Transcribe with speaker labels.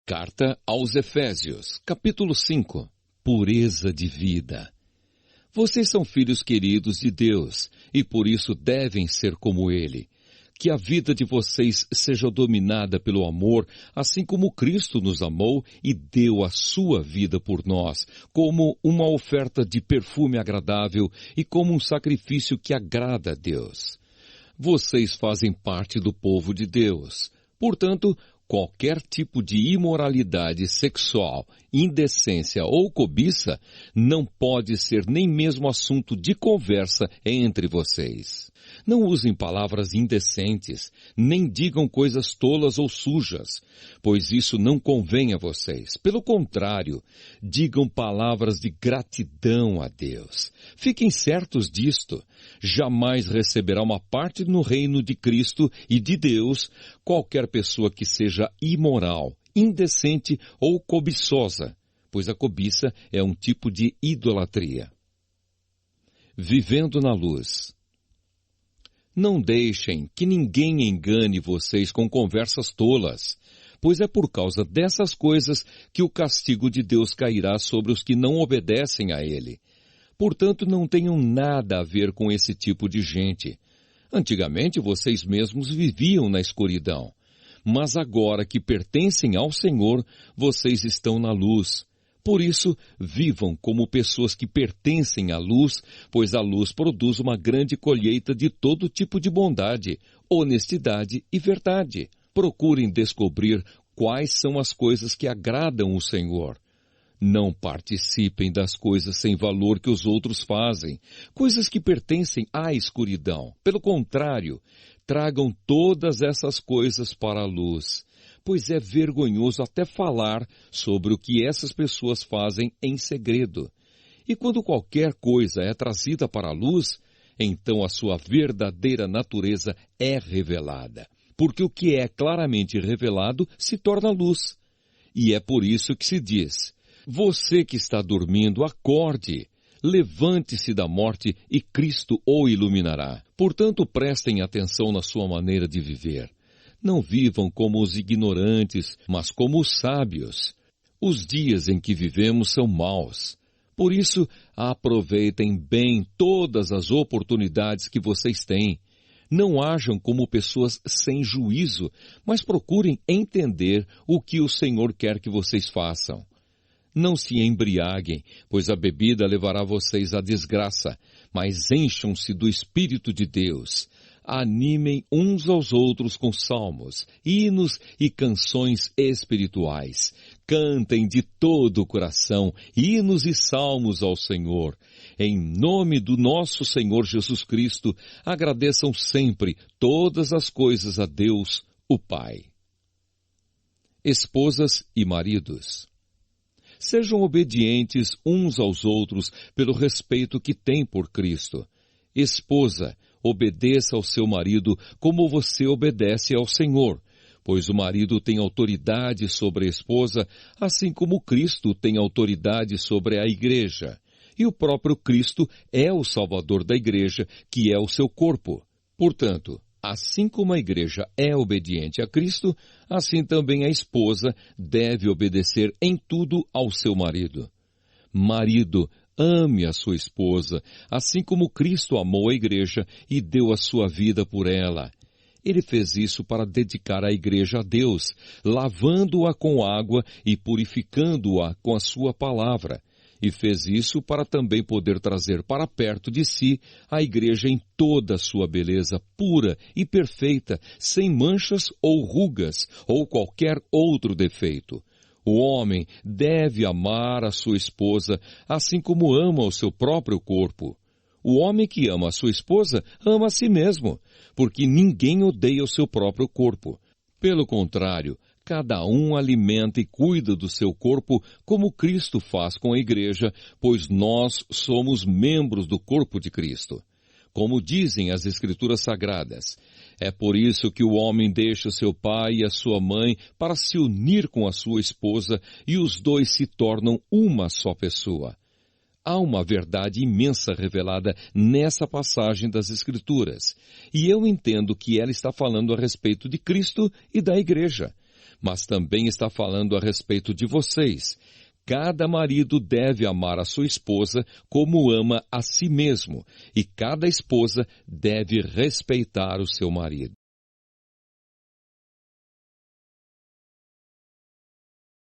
Speaker 1: Carta aos Efésios, capítulo 5. Pureza de vida. Vocês são filhos queridos de Deus, e por isso devem ser como Ele. Que a vida de vocês seja dominada pelo amor, assim como Cristo nos amou e deu a sua vida por nós, como uma oferta de perfume agradável e como um sacrifício que agrada a Deus. Vocês fazem parte do povo de Deus. Portanto, qualquer tipo de imoralidade sexual, indecência ou cobiça não pode ser nem mesmo assunto de conversa entre vocês. Não usem palavras indecentes, nem digam coisas tolas ou sujas, pois isso não convém a vocês. Pelo contrário, digam palavras de gratidão a Deus. Fiquem certos disto. Jamais receberá uma parte no reino de Cristo e de Deus qualquer pessoa que seja imoral, indecente ou cobiçosa, pois a cobiça é um tipo de idolatria. Vivendo na luz. Não deixem que ninguém engane vocês com conversas tolas, pois é por causa dessas coisas que o castigo de Deus cairá sobre os que não obedecem a Ele. Portanto, não tenham nada a ver com esse tipo de gente. Antigamente, vocês mesmos viviam na escuridão, mas agora que pertencem ao Senhor, vocês estão na luz. Por isso, vivam como pessoas que pertencem à luz, pois a luz produz uma grande colheita de todo tipo de bondade, honestidade e verdade. Procurem descobrir quais são as coisas que agradam o Senhor. Não participem das coisas sem valor que os outros fazem, coisas que pertencem à escuridão. Pelo contrário, tragam todas essas coisas para a luz, pois é vergonhoso até falar sobre o que essas pessoas fazem em segredo. E quando qualquer coisa é trazida para a luz, então a sua verdadeira natureza é revelada, porque o que é claramente revelado se torna luz. E é por isso que se diz: você que está dormindo, acorde, levante-se da morte e Cristo o iluminará. Portanto, prestem atenção na sua maneira de viver. Não vivam como os ignorantes, mas como os sábios. Os dias em que vivemos são maus. Por isso, aproveitem bem todas as oportunidades que vocês têm. Não hajam como pessoas sem juízo, mas procurem entender o que o Senhor quer que vocês façam. Não se embriaguem, pois a bebida levará vocês à desgraça, mas encham-se do Espírito de Deus. Animem uns aos outros com salmos, hinos e canções espirituais. Cantem de todo o coração hinos e salmos ao Senhor. Em nome do nosso Senhor Jesus Cristo, agradeçam sempre todas as coisas a Deus, o Pai. Esposas e maridos. Sejam obedientes uns aos outros pelo respeito que têm por Cristo. Esposa, obedeça ao seu marido como você obedece ao Senhor, pois o marido tem autoridade sobre a esposa, assim como Cristo tem autoridade sobre a igreja. E o próprio Cristo é o Salvador da igreja, que é o seu corpo. Portanto, assim como a igreja é obediente a Cristo, assim também a esposa deve obedecer em tudo ao seu marido. Marido, ame a sua esposa, assim como Cristo amou a igreja e deu a sua vida por ela. Ele fez isso para dedicar a igreja a Deus, lavando-a com água e purificando-a com a sua palavra. E fez isso para também poder trazer para perto de si a igreja em toda a sua beleza pura e perfeita, sem manchas ou rugas ou qualquer outro defeito. O homem deve amar a sua esposa, assim como ama o seu próprio corpo. O homem que ama a sua esposa ama a si mesmo, porque ninguém odeia o seu próprio corpo. Pelo contrário, cada um alimenta e cuida do seu corpo como Cristo faz com a igreja, pois nós somos membros do corpo de Cristo. Como dizem as Escrituras Sagradas, é por isso que o homem deixa seu pai e a sua mãe para se unir com a sua esposa e os dois se tornam uma só pessoa. Há uma verdade imensa revelada nessa passagem das Escrituras, e eu entendo que ela está falando a respeito de Cristo e da igreja. mas também está falando a respeito de vocês. Cada marido deve amar a sua esposa como ama a si mesmo, e cada esposa deve respeitar o seu marido.